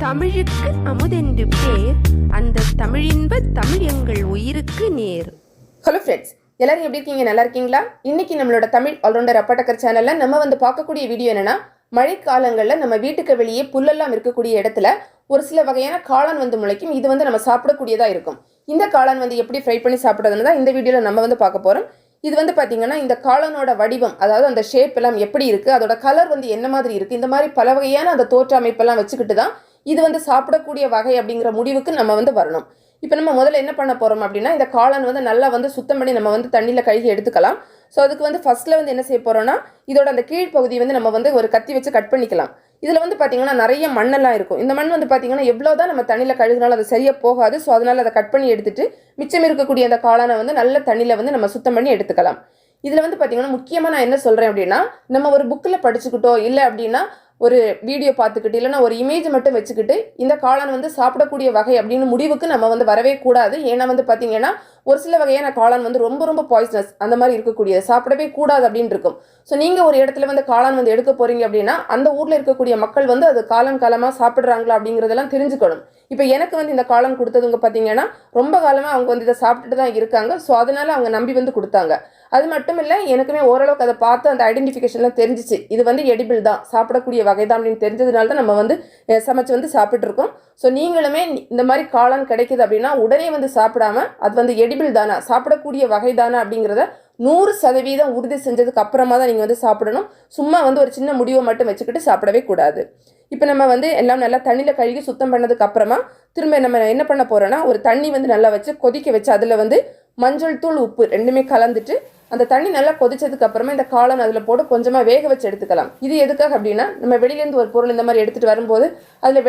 தமிழுக்கு அமுதென்று பேர், அந்த தமிழின்ப தமிழ் எங்கள் உயிருக்கு நேர். ஹலோ ஃப்ரெண்ட்ஸ், எல்லாரும் எப்படி இருக்கீங்க? நல்லா இருக்கீங்களா? இன்னைக்கு நம்மளோட தமிழ் ஆல்ரவுண்டர் அப்பட்டக்கர் சேனல்ல நம்ம பார்க்கக்கூடிய வீடியோ என்னன்னா, மழைக்காலங்களில் நம்ம வீட்டுக்கு வெளியே புல்லெல்லாம் இருக்கக்கூடிய இடத்துல ஒரு சில வகையான காளான் முளைக்கும். இது நம்ம சாப்பிடக்கூடியதாக இருக்கும். இந்த காளான் எப்படி ஃப்ரை பண்ணி சாப்பிட்றதுன்னு தான் இந்த வீடியோவில் நம்ம பார்க்க போகிறோம். இது பார்த்தீங்கன்னா, இந்த காளானோட வடிவம், அதாவது அந்த ஷேப் எல்லாம் எப்படி இருக்குது, அதோட கலர் என்ன மாதிரி இருக்குது, இந்த மாதிரி பல வகையான அந்த தோற்ற அமைப்பெல்லாம் வச்சுக்கிட்டு தான் இது சாப்பிடக்கூடிய வகை அப்படிங்கிற முடிவுக்கு நம்ம வரணும். இப்போ நம்ம முதல்ல என்ன பண்ண போகிறோம் அப்படின்னா, இந்த காளான் நல்லா சுத்தம் பண்ணி நம்ம தண்ணியில் கழுகி எடுத்துக்கலாம். ஸோ அதுக்கு ஃபஸ்ட்டில் என்ன செய்ய போகிறோன்னா, இதோட அந்த கீழ்ப்பகுதி நம்ம ஒரு கத்தி வச்சு கட் பண்ணிக்கலாம். இதில் பார்த்தீங்கன்னா நிறைய மண்ணெல்லாம் இருக்கும். இந்த மண் பார்த்தீங்கன்னா எவ்வளோ தான் நம்ம தண்ணியில் கழுகினாலும் அது சரியாக போகாது. ஸோ அதனால் அதை கட் பண்ணி எடுத்துட்டு மிச்சம் இருக்கக்கூடிய அந்த காளானை நல்ல தண்ணியில் நம்ம சுத்தம் பண்ணி எடுத்துக்கலாம். இதில் பார்த்தீங்கன்னா முக்கியமாக நான் என்ன சொல்கிறேன் அப்படின்னா, நம்ம ஒரு புக்கில் படிச்சுக்கிட்டோம், இல்லை அப்படின்னா ஒரு வீடியோ பார்த்துக்கிட்டு, இல்லைனா ஒரு இமேஜ் மட்டும் வச்சுக்கிட்டு இந்த காளான் சாப்பிடக்கூடிய வகை அப்படின்னு முடிவுக்கு நம்ம வரவே கூடாது. ஏன்னா பார்த்தீங்கன்னா ஒரு சில வகையான காளான் ரொம்ப ரொம்ப பாய்சனஸ் அந்த மாதிரி இருக்கக்கூடியது, சாப்பிடவே கூடாது அப்படின்னு இருக்கும். ஸோ நீங்கள் ஒரு இடத்துல காளான் எடுக்க போகிறீங்க அப்படின்னா, அந்த ஊரில் இருக்கக்கூடிய மக்கள் அது காலமாக சாப்பிட்றாங்களா அப்படிங்கிறதெல்லாம் தெரிஞ்சுக்கணும். இப்போ எனக்கு இந்த காளான் கொடுத்ததுங்க பார்த்தீங்கன்னா ரொம்ப காலமாக அவங்க இதை சாப்பிட்டுட்டு தான் இருக்காங்க. ஸோ அதனால் அவங்க நம்பி கொடுத்தாங்க. அது மட்டும் இல்லை, எனக்குமே ஓரளவுக்கு அதை பார்த்து அந்த ஐடென்டிஃபிகேஷன்லாம் தெரிஞ்சிச்சு. இது எடிபிள் தான், சாப்பிடக்கூடிய வகை தான் அப்படின்னு தெரிஞ்சதுனால தான் நம்ம சமைச்சு சாப்பிட்ருக்கோம். ஸோ நீங்களுமே இந்த மாதிரி காளான் கிடைக்கிது அப்படின்னா உடனே சாப்பிடாம அது எடிபிள் தானா, சாப்பிடக்கூடிய வகை தானா அப்படிங்கிறத 100% உறுதி செஞ்சதுக்கு அப்புறமா தான் நீங்கள் சாப்பிடணும். சும்மா ஒரு சின்ன முடிவை மட்டும் வச்சுக்கிட்டு சாப்பிடவே கூடாது. இப்போ நம்ம எல்லாம் நல்லா தண்ணியில் கழுகி சுத்தம் பண்ணதுக்கு அப்புறமா திரும்ப நம்ம என்ன பண்ண போகிறோன்னா, ஒரு தண்ணி நல்லா வச்சு கொதிக்க வச்சு அதில் மஞ்சள் தூள், உப்பு ரெண்டுமே கலந்துட்டு அந்த தண்ணி நல்லா கொதிச்சதுக்கு அப்புறமா இந்த காளான் அதில் போட்டு கொஞ்சமாக வேக வச்சு எடுத்துக்கலாம். இது எதுக்காக அப்படின்னா, நம்ம வெளியிலேருந்து ஒரு பொருள் இந்த மாதிரி எடுத்துகிட்டு வரும்போது அதில்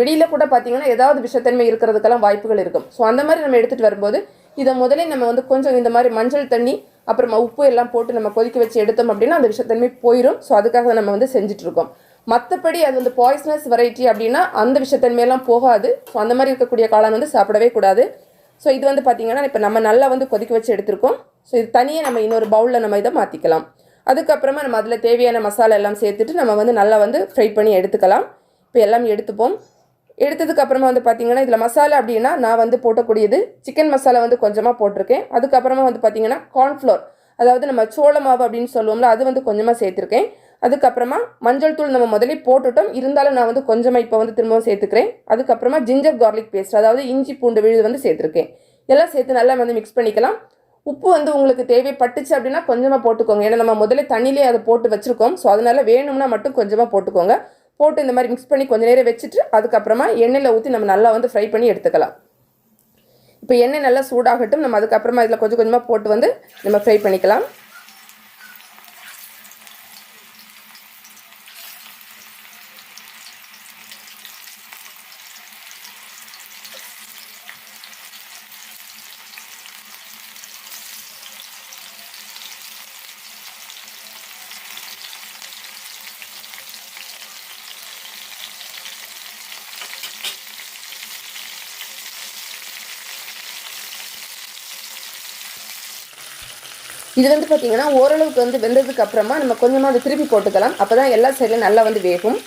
வெளியில் கூட பார்த்தீங்கன்னா ஏதாவது விஷத்தன்மை இருக்கிறதுக்கெல்லாம் வாய்ப்புகள் இருக்கும். ஸோ அந்த மாதிரி நம்ம எடுத்துகிட்டு வரும்போது இதை முதலே நம்ம கொஞ்சம் இந்த மாதிரி மஞ்சள் தண்ணி அப்புறமா உப்பு எல்லாம் போட்டு நம்ம கொதிக்க வச்சு எடுத்தோம் அப்படின்னா அந்த விஷத்தன்மை போயிடும். ஸோ அதுக்காக நம்ம செஞ்சுட்ருக்கோம். மற்றபடி அது பாய்சனஸ் வெரைட்டி அப்படின்னா அந்த விஷத்தன்மையெல்லாம் போகாது. ஸோ அந்த மாதிரி இருக்கக்கூடிய காளான் சாப்பிடவே கூடாது. ஸோ இது பார்த்தீங்கன்னா இப்போ நம்ம நல்லா கொதிக்க வச்சு எடுத்திருக்கோம். ஸோ இது தனியாக நம்ம இன்னொரு பவுலில் நம்ம இதை மாற்றிக்கலாம். அதுக்கப்புறமா நம்ம அதில் தேவையான மசாலா எல்லாம் சேர்த்துட்டு நம்ம நல்லா ஃப்ரை பண்ணி எடுத்துக்கலாம். இப்போ எல்லாம் எடுத்துப்போம். எடுத்ததுக்கப்புறமா பார்த்தீங்கன்னா இதில் மசாலா அப்படின்னா நான் போட்டக்கூடியது சிக்கன் மசாலா கொஞ்சமாக போட்டிருக்கேன். அதுக்கப்புறமா பார்த்தீங்கன்னா கார்ன்ஃப்ளோர், அதாவது நம்ம சோள மாவு அப்படின்னு சொல்லுவோம்ல, அது கொஞ்சமாக சேர்த்துருக்கேன். அதுக்கப்புறமா மஞ்சள் தூள் நம்ம முதலே போட்டுட்டோம், இருந்தாலும் நான் கொஞ்சமாக இப்போ திரும்பவும் சேர்த்துக்கிறேன். அதுக்கப்புறமா ஜிஞ்சர் கார்லிக் பேஸ்ட், அதாவது இஞ்சி பூண்டு விழுது சேர்த்துருக்கேன். எல்லாம் சேர்த்து நல்லா மிக்ஸ் பண்ணிக்கலாம். உப்பு உங்களுக்கு தேவைப்பட்டுச்சு அப்படின்னா கொஞ்சமாக போட்டுக்கோங்க. ஏன்னா நம்ம முதலே தண்ணியிலே அதை போட்டு வச்சுருக்கோம். ஸோ அதனால் வேணும்னா மட்டும் கொஞ்சமாக போட்டுக்கோங்க. போட்டு இந்த மாதிரி மிக்ஸ் பண்ணி கொஞ்சம் நேரம் வச்சுட்டு அதுக்கப்புறமா எண்ணெயில் ஊற்றி நம்ம நல்லா ஃப்ரை பண்ணி எடுத்துக்கலாம். இப்போ எண்ணெய் நல்லா சூடாகட்டும். நம்ம அதுக்கப்புறமா இதில் கொஞ்சம் கொஞ்சமாக போட்டு நம்ம ஃப்ரை பண்ணிக்கலாம். இது பார்த்தீங்கன்னா ஓரளவுக்கு வெந்ததுக்கு அப்புறமா நம்ம கொஞ்சமாக அதை திருப்பி போட்டுக்கலாம். அப்போ தான் எல்லா சைடிலும் நல்லா வேகும்.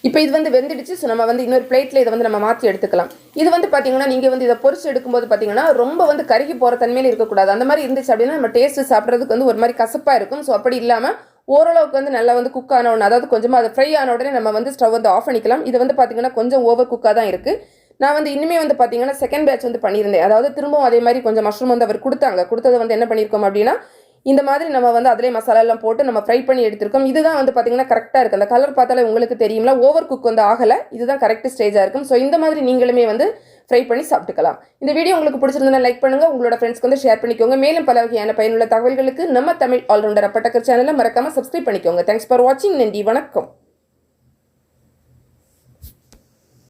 இப்போ இது வெந்துடுச்சு. ஸோ நம்ம இன்னொரு பிளேட்டில் இதை நம்ம மாற்றி எடுத்துக்கலாம். இது பார்த்தீங்கன்னா நீங்கள் இதை பொரிச்சு எடுக்கும்போது பார்த்தீங்கன்னா ரொம்ப கருகி போகிற தன்மையில் இருக்கக்கூடாது. அந்த மாதிரி இருந்துச்சு அப்படின்னா நம்ம டேஸ்ட்டு சாப்பிட்றதுக்கு ஒரு மாதிரி கசப்பாக இருக்கும். ஸோ அப்படி இல்லாமல் ஓரளவுக்கு நல்லா குக் ஆன உடனே, அதாவது கொஞ்சமாக அதை ஃப்ரை ஆன உடனே நம்ம ஸ்டவ் ஆஃப் பண்ணிக்கலாம். இது பார்த்தீங்கன்னா கொஞ்சம் ஓவர் குக்காக தான் இருக்குது. நான் இன்னுமே பார்த்தீங்கன்னா செகண்ட் பேட்ச் பண்ணியிருந்தேன். அதாவது திரும்பவும் அதே மாதிரி கொஞ்சம் மஷ்ரூம் அவர் கொடுத்ததை என்ன பண்ணியிருக்கோம் அப்படின்னா, இந்த மாதிரி நம்ம அதிலே மசாலா எல்லாம் போட்டு நம்ம ஃப்ரை பண்ணி எடுத்துருக்கோம். இதுதான் பார்த்தீங்கன்னா கரெக்டாக இருக்குது. அந்த கலர் பார்த்தாலே உங்களுக்கு தெரியும்ல, ஓவர் குக் ஆகலை. இதுதான் கரெக்ட் ஸ்டேஜாக இருக்கும். ஸோ இந்த மாதிரி நீங்களுமே ஃப்ரை பண்ணி சாப்பிட்டுக்கலாம். இந்த வீடியோ உங்களுக்கு பிடிச்சிருந்தா லைக் பண்ணுங்கள், உங்களோட ஃப்ரெண்ட்ஸ்க்கு ஷேர் பண்ணிக்கோங்க. மேலும் பல வகையான பயனுள்ள தகவல்களுக்கு நம்ம தமிழ் ஆல்ரவுண்டர் அப்பட்டக்கர் சேனலை மறக்காமல் சப்ஸ்கிரைப் பண்ணிக்கோங்க. தேங்க்ஸ் ஃபார் வாட்சிங். நன்றி, வணக்கம்.